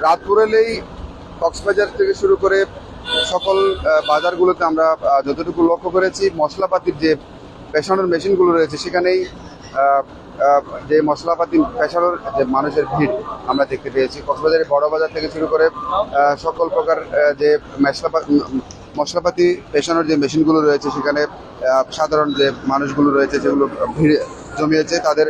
রাত পড়লেই কক্সবাজার থেকে শুরু করে সকল বাজারগুলোতে আমরা যতটুকু লক্ষ্য করেছি মশলাপাতির যে পেছানোর মেশিনগুলো রয়েছে সেখানেই যে মশলাপাতি পেছানোর যে মানুষের ভিড় আমরা দেখতে পেয়েছি। কক্সবাজারের বড় বাজার থেকে শুরু করে সকল প্রকার যে মশলাপাতি পেছানোর যে মেশিনগুলো রয়েছে সেখানে সাধারণ যে মানুষগুলো রয়েছে সেগুলো ভিড় জমিয়েছে। তাদের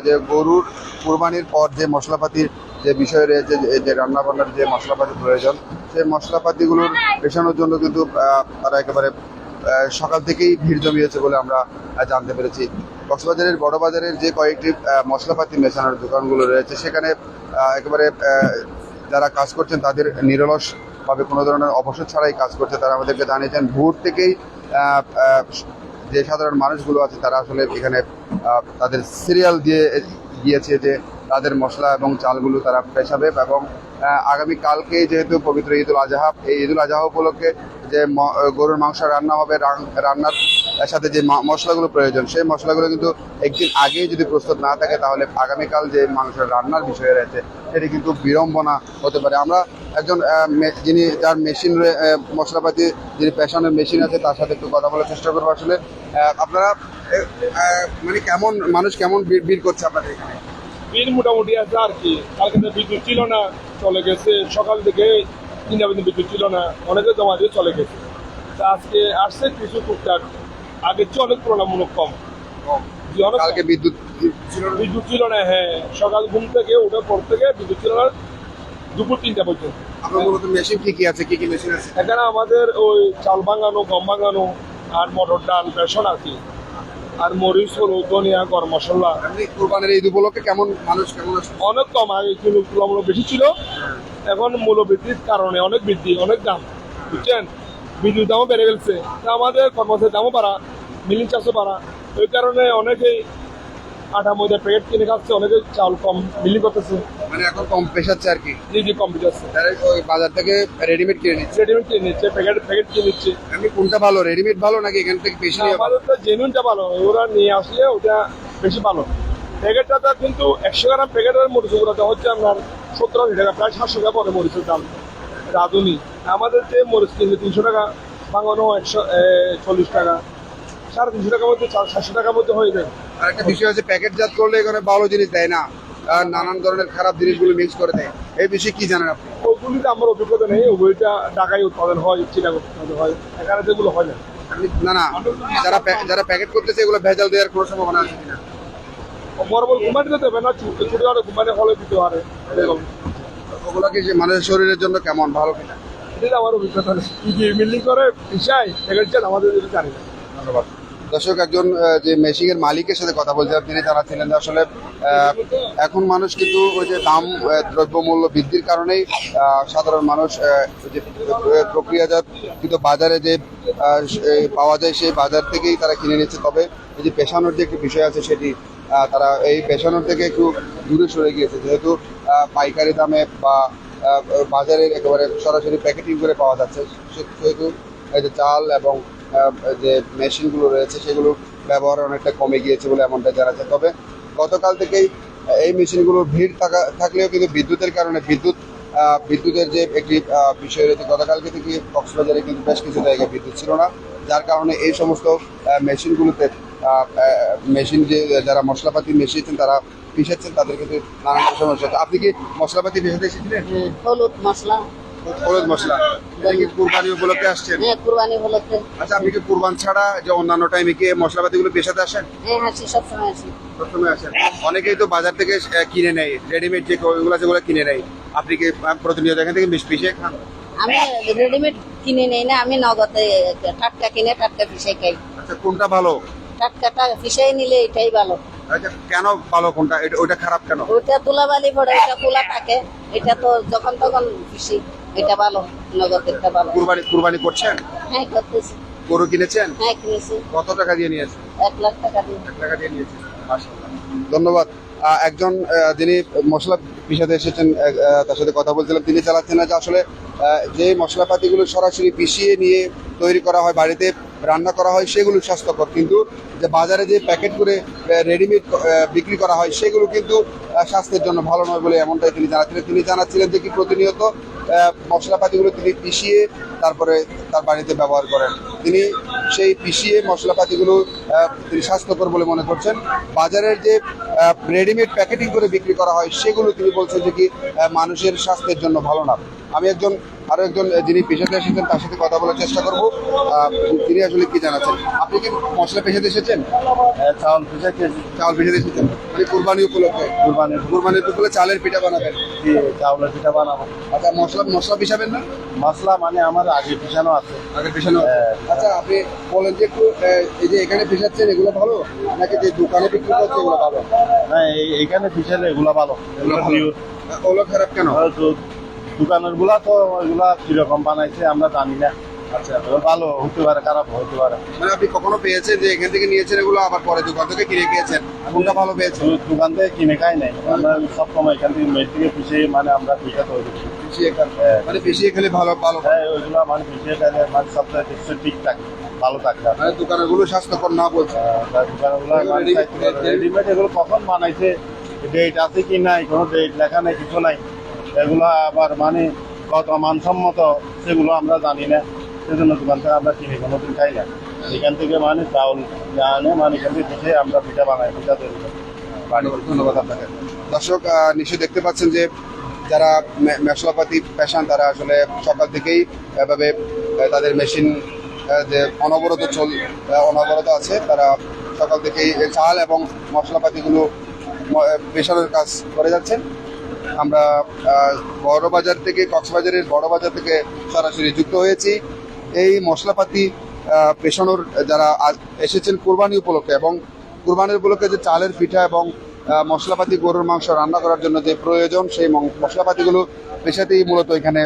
যে গরুর কুরবানির পর যে মশলাপাতির যে বিষয় রয়েছে, যে রান্নাবান্নার যে মশলাপাতি প্রয়োজন, সেই মশলাপাতিগুলোর পেছানোর জন্য কিন্তু তারা একেবারে সকাল থেকেই ভিড় জমিয়েছে বলে আমরা জানতে পেরেছি। কক্সবাজারের বড় বাজারের যে কয়েকটি মশলাপাতি মেশানোর দোকানগুলো রয়েছে সেখানে একেবারে যারা কাজ করছেন তাদের নিরলসভাবে কোনো ধরনের অবসর ছাড়াই কাজ করছে। তারা আমাদেরকে জানিয়েছেন ভোর থেকেই যে সাধারণ মানুষগুলো আছে তারা আসলে এখানে তাদের সিরিয়াল দিয়ে গিয়েছে যে তাদের মশলা এবং চালগুলো তারা পেশাবে। এবং আগামী কালকে যেহেতু পবিত্র ঈদুল আজহা, এই ঈদুল আজহা উপলক্ষে যে গরুর মাংস রান্না হবে, রান্নার সাথে যে মশলাগুলো প্রয়োজন সেই মশলাগুলো কিন্তু একদিন আগেই যদি প্রস্তুত না থাকে তাহলে আগামীকাল যে মাংস রান্নার বিষয় রয়েছে সেটি কিন্তু বিড়ম্বনা হতে পারে। আমরা একজন যিনি যার মেশিন মশলাপাতি যিনি পেশানোর মেশিন আছে তার সাথে একটু কথা বলার চেষ্টা করবো। আসলে আপনারা মানে কেমন মানুষ কেমন ভিড় করছে আপনাদের এখানে? ভিড় মোটামুটি আছে আর কি। কালকে তো বিদ্যুৎ ছিল না, চলে গেছে। সকাল থেকে 3টা পর্যন্ত বিদ্যুৎ ছিল না, অনেকে জমা দিয়ে চলে গেছে। তা আজকে আসছে কিছু টুকটাক, আগের চেয়ে অনেক তুলনামূলক কম। কালকে বিদ্যুৎ ছিল না, হ্যাঁ। সকাল ঘুম থেকে ওঠার পর থেকে বিদ্যুৎ ছিল না দুপুর 3টা পর্যন্ত। আপনার মূলত মেশিন কি আছে, কি মেশিন আছে এখানে? আমাদের ওই চাল ভাঙানো, গম ভাঙানো, আর মটর ডাল বেসন আর কি, আর মরিচ, হলুদ, ধনিয়া, গরম মশলা। কুরবানির ঈদ উপলক্ষে কেমন মানুষ কেমন আছে? অনেক কম। আগে তুলনামূলক বেশি ছিল, এখন মূল্যবৃদ্ধির কারণে অনেক বৃদ্ধি, অনেক দাম, বুঝছেন? বিদ্যুৎ দামও বেড়ে গেছে, আমাদের কর্মচারীর দামও বাড়া, মিলিং চাষও বাড়া। ওই কারণে অনেকেই আটা ময়দা প্যাকেট কিনে খাচ্ছে, অনেকে চাউল কম মিলিং করতেছে। মানে এখন কম পেশাচ্ছে আর কি। জি কম পেশাচ্ছে। ওই বাজার থেকে রেডিমেড কিনে নিচ্ছে, প্যাকেট কিনে নিচ্ছে। আমি কোনটা ভালো, রেডিমেড ভালো নাকি এখান থেকে পেশি? আমাদের তো জেনুইনটা ভালো, ওরা নিয়ে আসলে ওটা বেশি ভালো। প্যাকেটটা তো কিন্তু 100 গ্রাম প্যাকেটের মরিচ গুঁড়াটা হচ্ছে আপনার 70-80 টাকা, প্রায় 700 টাকা পরে মরিচের দাম রাঁধুনি। আমাদের যে মরিচ কিনছে 300 টাকা, ভাঙানো 140 টাকা, 350 টাকার মধ্যে 700 টাকার মধ্যে হয়ে যায়। আর একটা বিষয় আছে, প্যাকেটজাত করলে এখানে ভালো জিনিস দেয় না, আর নানান ধরনের খারাপ জিনিসগুলো মিক্স করে দেয়। এই বিষয়ে কি জানেন আপনি? ওগুলিতে আমার অভিজ্ঞতা নেই, ওগুলিটা ঢাকায় উৎপাদন হয়, চিটাগাং উৎপাদন হয়, এখানে যেগুলো হয় না। না, যারা প্যাকেট করতেছে এগুলো ভেজাল দেওয়ার কোনো সম্ভাবনা আছে কিনা? বড় বড় কোম্পানিতে দেবে না, ছোট ছোট কোম্পানি হলে দিতে পারে। ওগুলো কি মানুষের শরীরের জন্য কেমন, ভালো কিনা? এটা আমার অভিজ্ঞতা নেই। মিলিং করে পিসাই প্যাকেট চান, আমাদের জানি না। ধন্যবাদ। দর্শক, একজন যে মেশিনের মালিকের সাথে কথা বলছিলাম, তিনি জানাচ্ছিলেন যে আসলে এখন মানুষ কিন্তু ওই যে দ্রব্যমূল্য বৃদ্ধির কারণেই সাধারণ মানুষ যে প্রক্রিয়াজাত কিন্তু বাজারে যে পাওয়া যায় সেই বাজার থেকেই তারা কিনে নিচ্ছে। তবে এই যে পেশানোর যে একটি বিষয় আছে সেটি তারা এই পেশানোর থেকে একটু দূরে সরে গিয়েছে, যেহেতু পাইকারি দামে বা বাজারের একেবারে সরাসরি প্যাকেটিং করে পাওয়া যাচ্ছে, সেহেতু এই যে চাল এবং যে মেশিনগুলো রয়েছে সেগুলো ব্যবহার অনেকটা কমে গিয়েছে বলে এমনটা জানা যায়। তবে গতকাল থেকেই এই মেশিনগুলোর ভিড় থাকলেও কিন্তু বিদ্যুতের কারণে বিদ্যুতের যে একটি বিষয় রয়েছে, গতকালকে থেকে কক্সবাজারে কিন্তু বেশ কিছু জায়গায় বিদ্যুৎ ছিল না, যার কারণে এই সমস্ত মেশিনগুলোতে মেশিন যে যারা মশলাপাতি মিশিয়েছেন তারা পিষাচ্ছেন, তাদের কিন্তু নানান সমস্যা হচ্ছে। আপনি কি মশলাপাতি পিষাতে এসেছিলেন? হলুদ মশলা কুরবানি উপলক্ষে আসছেন? হ্যাঁ, কুরবানি উপলক্ষে। আচ্ছা, আপনি কি কুরবান ছাড়া যে অন্যান্য টাইমে কি মশলাপাতিগুলো পেশাতে আসেন? হ্যাঁ, আসি, সবসময় আসি। সবসময় আসেন। অনেকেই তো বাজার থেকে কিনে নেয়, রেডিমেড যে ওইগুলো যেগুলো কিনে নেয়, আপনি কি প্রতিনিয়ত এখান থেকে পিষে খান? আমি রেডিমেড কিনে নেই না, আমি নগদে টাটকা কিনে টাটকা পিসাই খাই। আচ্ছা, কোনটা ভালো? টাটকাটা পিসাই নিলে এটাই ভালো। আচ্ছা, কেন ভালো কোনটা, ওইটা খারাপ কেন? ওটা ধুলাবালি পড়ে, এটা খোলা থাকে, এটা তো যখন তখন পিসি, এটা ভালো, নগদেরটা ভালো। কুরবানি করছেন? হ্যাঁ, করতেছি। গরু কিনেছেন? হ্যাঁ, কিনেছি। কত টাকা দিয়ে নিয়েছেন? 1 লাখ টাকা দিয়ে। 1 টাকা দিয়ে নিয়েছেন। মাশাআল্লাহ, ধন্যবাদ। একজন যিনি মশলা পিষাতে এসেছেন তার সাথে কথা বলছিলাম, তিনি চালাচ্ছেন না যে আসলে যে মশলাপাতিগুলো সরাসরি পিষিয়ে নিয়ে তৈরি করা হয় বাড়িতে, রান্না করা হয় সেগুলো স্বাস্থ্যকর, কিন্তু যে বাজারে যে প্যাকেট করে রেডিমেড বিক্রি করা হয় সেগুলো কিন্তু স্বাস্থ্যের জন্য ভালো নয় বলে এমনটাই তিনি জানাচ্ছিলেন যে কি প্রতিনিয়ত মশলাপাতিগুলো তিনি পিষিয়ে তারপরে তার বাড়িতে ব্যবহার করেন। তিনি সেই পিষিয়ে মশলাপাতিগুলো তিনি স্বাস্থ্যকর বলে মনে করছেন। বাজারের যে রেডিমেড প্যাকেটিং করে বিক্রি করা হয় সেগুলো তিনি বলছেন যে কি মানুষের স্বাস্থ্যের জন্য ভালো না। আমি আরো একজন যিনি পেশাতে এসেছেন তার সাথে কথা বলার চেষ্টা করব, তিনি আসলে কি জানাচ্ছেন। আপনি কি মশলা পেশাতে এসেছেন? চাউল পেঁচাতে চাউল পেশাতে এসেছেন মানে কুরবানি উপলক্ষে? কুরবানির উপলক্ষে চালের পিঠা বানাবেন? চাউলের পিঠা বানাবো। আচ্ছা, মশলা পিষাবেন না? মশলা মানে আমার আগে পিছানো আছে। আগে পিছানো আছে। আচ্ছা, আপনি বলেন যে একটু এই যে এখানে পিছাচ্ছেন এগুলো ভালো নাকি যে দোকানে বিক্রি করছে এগুলো ভালো? হ্যাঁ, এইখানে পিছালে এগুলা ভালো। এগুলো ভালো। ওগুলো খারাপ কেন? দোকানের গুলা তো ওইগুলা কিরকম বানাইছে আমরা জানি না। আচ্ছা, ভালো হতে পারে, খারাপ হতে পারে। মানে আপনি কখনো পেয়েছেন যে এখান থেকে নিয়েছেন এগুলো আবার পরে দোকান থেকে কিনে খেয়েছেন, কোনটা ভালো পেয়েছেন? দোকান থেকে কিনে খাই নাই, আমরা সব সময় এখান থেকে মেট থেকে পিছিয়ে মানে আমরা পিঠা তৈরি করি। মানে পিছিয়ে খেলে ভালো ভালো। হ্যাঁ, ওইগুলা মানে পিছিয়ে খেলে মানে সপ্তাহে ঠিক থাকে, ভালো থাকে। মানে দোকানের গুলো স্বাস্থ্যকর না বলছে? দোকানগুলো রেডিমেড এগুলো কখন বানাইছে, ডেট আছে কি নাই, কোনো ডেট লেখা নেই, কিছু নাই। এগুলো আবার মানে কত মানসম্মত সেগুলো আমরা জানি না, সেজন্য দোকান থেকে আমরা কিনে কোনোদিন খাই না। এখান থেকে মানে চাউল আনে, মানে এখান থেকে পিঠে আমরা পিঠা বানাই, পিঠা তৈরি করি। ধন্যবাদ আপনাকে। দর্শক, নিশ্চয়ই দেখতে পাচ্ছেন যে যারা মশলাপাতি পেশান তারা আসলে সকাল থেকেই এভাবে তাদের মেশিন যে অনবরত আছে, তারা সকাল থেকেই চাল এবং মশলাপাতিগুলো পেশানোর কাজ করে যাচ্ছেন। আমরা কক্সবাজারের বড় বাজার থেকে সরাসরি যুক্ত হয়েছি। এই মশলাপাতি পেশানোর যারা এসেছেন কোরবানি উপলক্ষে, এবং কোরবানির উপলক্ষে যে চালের পিঠা এবং মশলাপাতি গরুর মাংস রান্না করার জন্য যে প্রয়োজন সেই মশলাপাতিগুলো পেশাতেই মূলত এখানে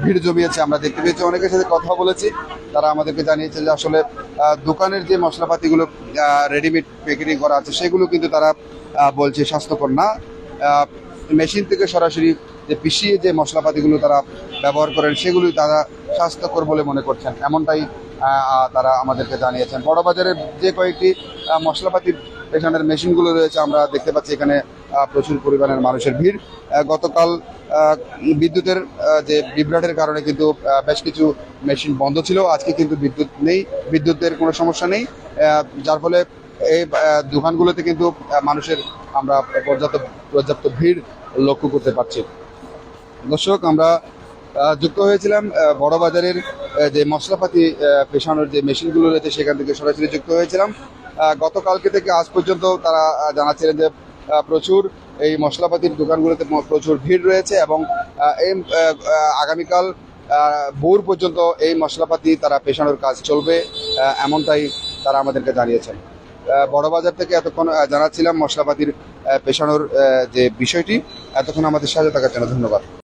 ভিড় জমিয়েছে। আমরা দেখতে পেয়েছি, অনেকের সাথে কথা বলেছি, তারা আমাদেরকে জানিয়েছে যে আসলে দোকানের যে মশলাপাতিগুলো রেডিমেড প্যাকেটিং করা আছে সেগুলো কিন্তু তারা বলছে স্বাস্থ্যকর না। মেশিন থেকে সরাসরি যে পিষিয়ে যে মশলাপাতিগুলো তারা ব্যবহার করেন সেগুলি তারা স্বাস্থ্যকর বলে মনে করছেন, এমনটাই তারা আমাদেরকে জানিয়েছেন। বড় বাজারের যে কয়েকটি মশলাপাতির পেছনের মেশিনগুলো রয়েছে আমরা দেখতে পাচ্ছি এখানে প্রচুর পরিমাণের মানুষের ভিড়। গতকাল বিদ্যুতের যে বিভ্রাটের কারণে কিন্তু বেশ কিছু মেশিন বন্ধ ছিল, আজকে কিন্তু বিদ্যুৎ নেই, বিদ্যুতের কোনো সমস্যা নেই, যার ফলে এই দোকানগুলোতে কিন্তু মানুষের আমরা পর্যাপ্ত ভিড় লক্ষ্য করতে পারছি। দর্শক, আমরা যুক্ত হয়েছিলাম বড় বাজারের যে মশলাপাতি পেশানোর যে মেশিনগুলো রয়েছে সেখান থেকে সরাসরি যুক্ত হয়েছিলাম। গতকালকে থেকে আজ পর্যন্ত তারা জানাচ্ছিলেন যে প্রচুর এই মশলাপাতির দোকানগুলোতে প্রচুর ভিড় রয়েছে, এবং এই আগামীকাল ভোর পর্যন্ত এই মশলাপাতি তারা পেশানোর কাজ চলবে, এমনটাই তারা আমাদেরকে জানিয়েছেন। বড় বাজার থেকে এতক্ষণ জানাচ্ছিলাম মশলাপাতির পেশানোর যে বিষয়টি। এতক্ষণ আমাদের সাথে থাকার জন্য ধন্যবাদ।